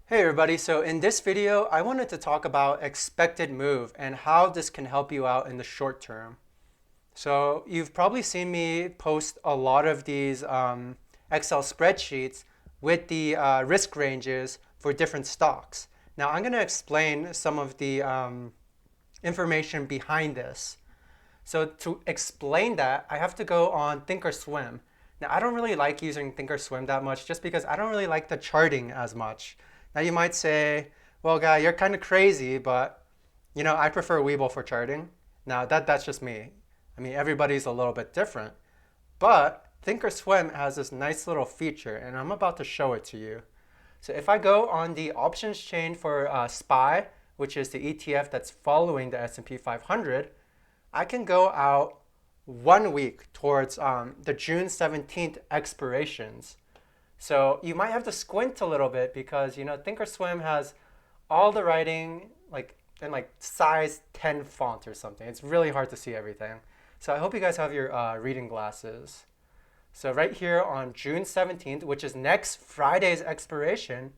Hey everybody, so in this video, I wanted to talk about expected move and how this can help you out in the short term. So you've probably seen me post a lot of these Excel spreadsheets with the risk ranges for different stocks. Now I'm going to explain some of the information behind this. So to explain that, I have to go on Thinkorswim. Now, I don't really like using Thinkorswim that much just because I don't really like the charting as much. Now, you might say, well, guy, you're kind of crazy, but I prefer Webull for charting. Now, that's just me. I mean, everybody's a little bit different. But Thinkorswim has this nice little feature, and I'm about to show it to you. So if I go on the options chain for SPY, which is the ETF that's following the S&P 500, I can go out 1 week towards the June 17th expirations. So you might have to squint a little bit because Thinkorswim has all the writing like in like size 10 font or something. It's really hard to see everything. So I hope you guys have your reading glasses. So right here on June 17th, which is next Friday's expiration,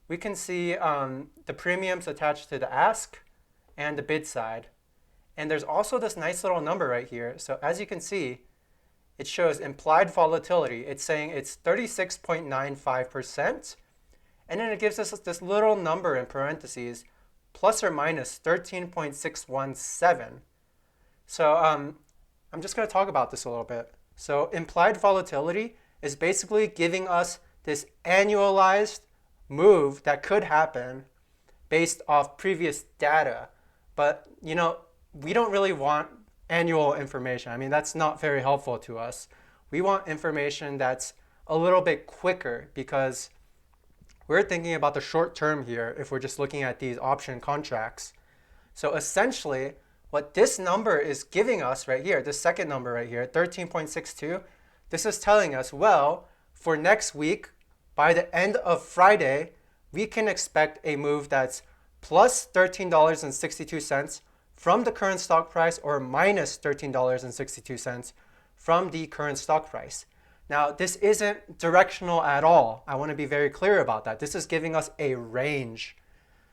we can see the premiums attached to the ask and the bid side. And there's also this nice little number right here. So as you can see, it shows implied volatility. It's saying it's 36.95%. And then it gives us this little number in parentheses, plus or minus 13.617. So I'm just going to talk about this a little bit. So implied volatility is basically giving us this annualized move that could happen based off previous data. But we don't really want annual information. I mean, that's not very helpful to us. We want information that's a little bit quicker because we're thinking about the short term here if we're just looking at these option contracts. So essentially, what this number is giving us right here, this second number right here, 13.62, this is telling us, well, for next week, by the end of Friday, we can expect a move that's plus $13.62 from the current stock price or minus $13.62 from the current stock price. Now, this isn't directional at all. I want to be very clear about that. This is giving us a range.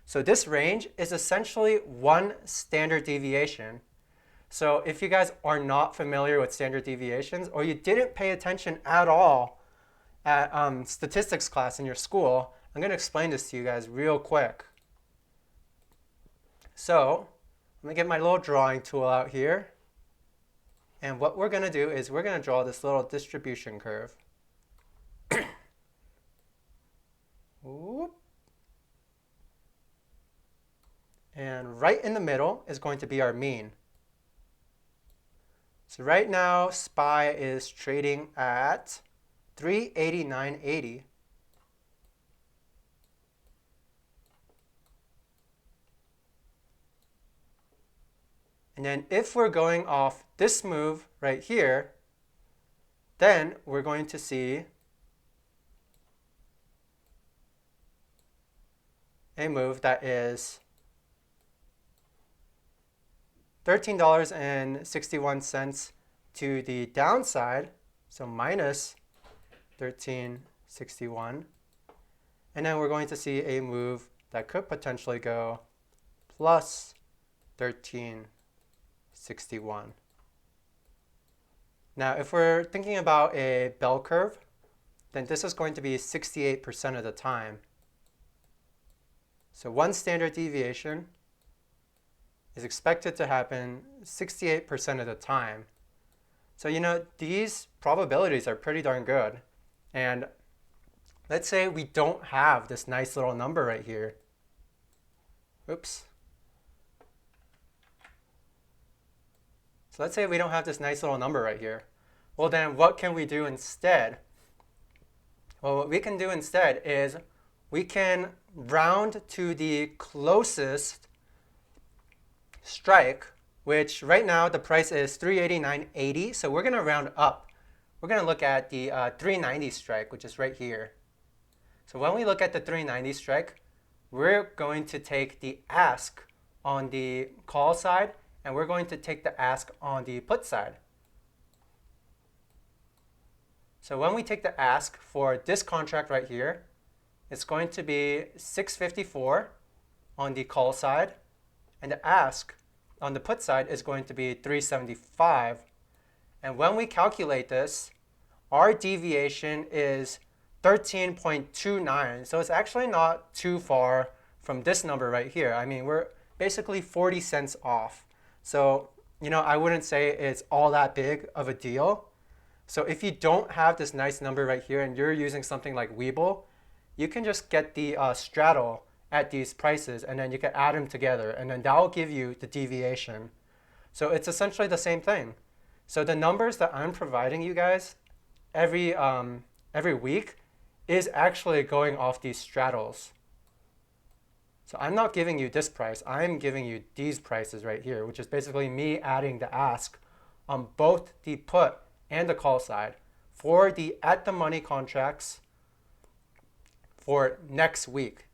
So this range is essentially one standard deviation. So if you guys are not familiar with standard deviations or you didn't pay attention at all at statistics class in your school, I'm going to explain this to you guys real quick. So let me get my little drawing tool out here. And what we're going to do is we're going to draw this little distribution curve. And right in the middle is going to be our mean. So right now, SPY is trading at 389.80. And then if we're going off this move right here, then we're going to see a move that is $13.61 to the downside, so minus 13.61. And then we're going to see a move that could potentially go plus 13.61. Now, if we're thinking about a bell curve, then this is going to be 68% of the time. So one standard deviation is expected to happen 68% of the time. So these probabilities are pretty darn good. And let's say we don't have this nice little number right here. Oops. So let's say we don't have this nice little number right here. Well, then what can we do instead? Well, what we can do instead is we can round to the closest strike, which right now the price is 389.80. So we're going to round up. We're going to look at the 390 strike, which is right here. So when we look at the 390 strike, we're going to take the ask on the call side, and we're going to take the ask on the put side. So when we take the ask for this contract right here, it's going to be 654 on the call side, and the ask on the put side is going to be 375. And when we calculate this, our deviation is 13.29. So it's actually not too far from this number right here. I mean, we're basically 40 cents off. So, I wouldn't say it's all that big of a deal. So if you don't have this nice number right here and you're using something like Webull, you can just get the straddle at these prices, and then you can add them together, and then that will give you the deviation. So it's essentially the same thing. So the numbers that I'm providing you guys every week is actually going off these straddles. So I'm not giving you this price, I'm giving you these prices right here, which is basically me adding the ask on both the put and the call side for the at the money contracts for next week.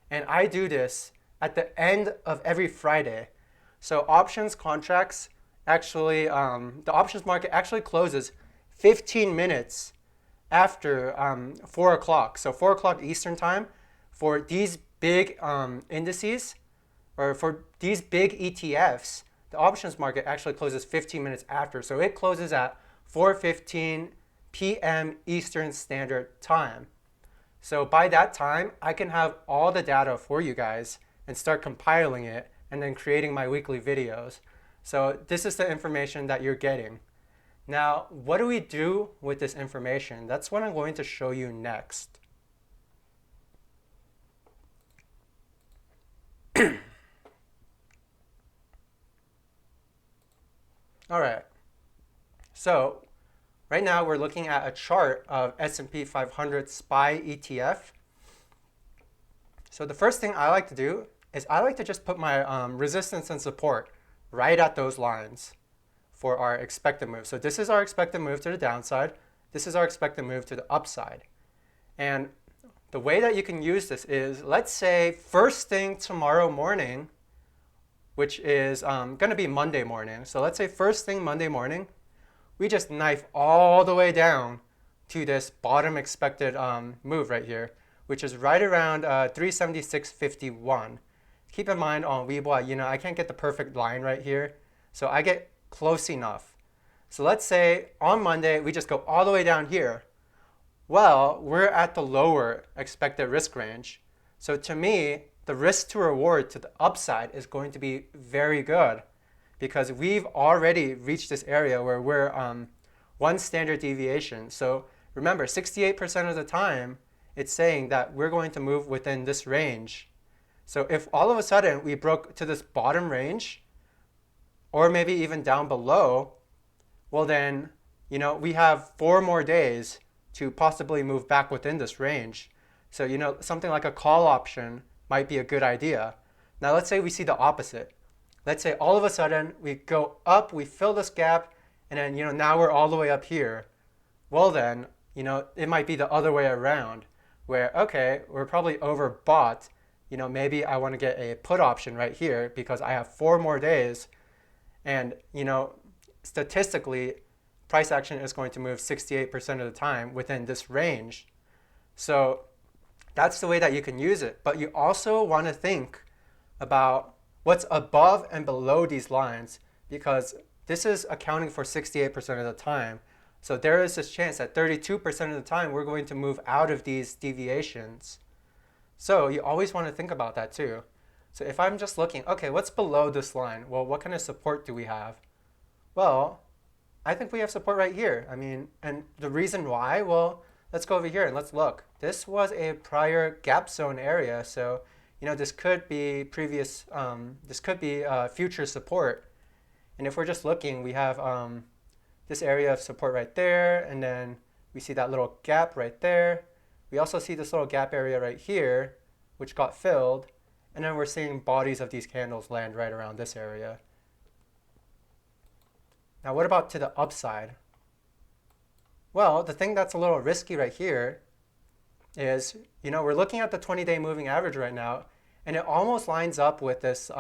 And I do this at the end of every Friday. So options contracts actually, the options market actually closes 15 minutes after 4 o'clock. So 4 o'clock Eastern time for these big indices, or for these big ETFs, the options market actually closes 15 minutes after. So it closes at 4:15 p.m. Eastern Standard Time. So by that time, I can have all the data for you guys and start compiling it and then creating my weekly videos. So this is the information that you're getting. Now, what do we do with this information? That's what I'm going to show you next. All right. So right now we're looking at a chart of S&P 500 SPY ETF. So the first thing I like to do is I like to just put my resistance and support right at those lines for our expected move. So this is our expected move to the downside. This is our expected move to the upside. And the way that you can use this is, let's say first thing tomorrow morning, which is going to be Monday morning. So let's say first thing Monday morning, we just knife all the way down to this bottom expected move right here, which is right around 376.51. Keep in mind on Webull, I can't get the perfect line right here, so I get close enough. So let's say on Monday, we just go all the way down here. Well, we're at the lower expected risk range. So to me, the risk to reward to the upside is going to be very good, because we've already reached this area where we're one standard deviation. So remember, 68% of the time, it's saying that we're going to move within this range. So if all of a sudden we broke to this bottom range, or maybe even down below, well then, we have 4 more days to possibly move back within this range. So, something like a call option might be a good idea. Now let's say we see the opposite. Let's say all of a sudden we go up, we fill this gap, and then, now we're all the way up here. Well then, it might be the other way around, where, okay, we're probably overbought. Maybe I want to get a put option right here because I have 4 more days. And, statistically, price action is going to move 68% of the time within this range. So that's the way that you can use it. But you also want to think about what's above and below these lines, because this is accounting for 68% of the time. So there is this chance that 32% of the time we're going to move out of these deviations. So you always want to think about that too. So if I'm just looking, okay, what's below this line? Well, what kind of support do we have? Well, I think we have support right here. And the reason why, well, let's go over here and let's look. This was a prior gap zone area. So, this could be future support. And if we're just looking, we have this area of support right there. And then we see that little gap right there. We also see this little gap area right here, which got filled. And then we're seeing bodies of these candles land right around this area. Now, what about to the upside? Well, the thing that's a little risky right here is, we're looking at the 20-day moving average right now, and it almost lines up with this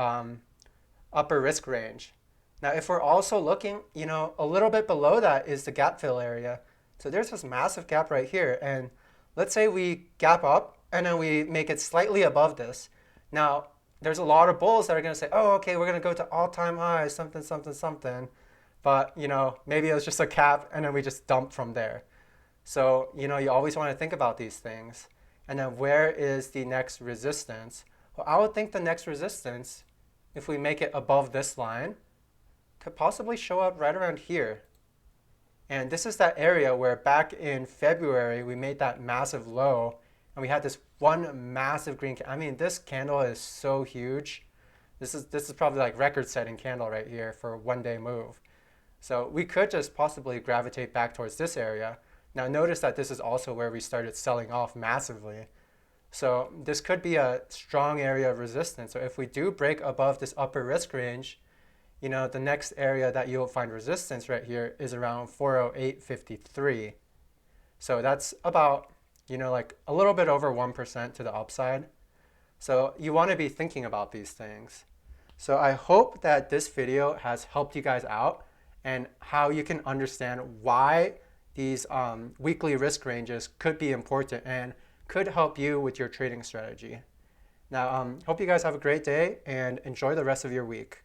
upper risk range. Now, if we're also looking, a little bit below that is the gap fill area. So there's this massive gap right here, and let's say we gap up and then we make it slightly above this. Now, there's a lot of bulls that are going to say, oh, okay, we're going to go to all-time highs, something, something, something. But, maybe it was just a cap and then we just dump from there. So, you always want to think about these things. And then where is the next resistance? Well, I would think the next resistance, if we make it above this line, could possibly show up right around here. And this is that area where back in February, we made that massive low and we had this one massive green I mean, this candle is so huge. This is probably like record-setting candle right here for a one-day move. So we could just possibly gravitate back towards this area. Now notice that this is also where we started selling off massively. So this could be a strong area of resistance. So if we do break above this upper risk range, the next area that you'll find resistance right here is around 408.53. So that's about, like a little bit over 1% to the upside. So you want to be thinking about these things. So I hope that this video has helped you guys out and how you can understand why these weekly risk ranges could be important and could help you with your trading strategy. Now, hope you guys have a great day and enjoy the rest of your week.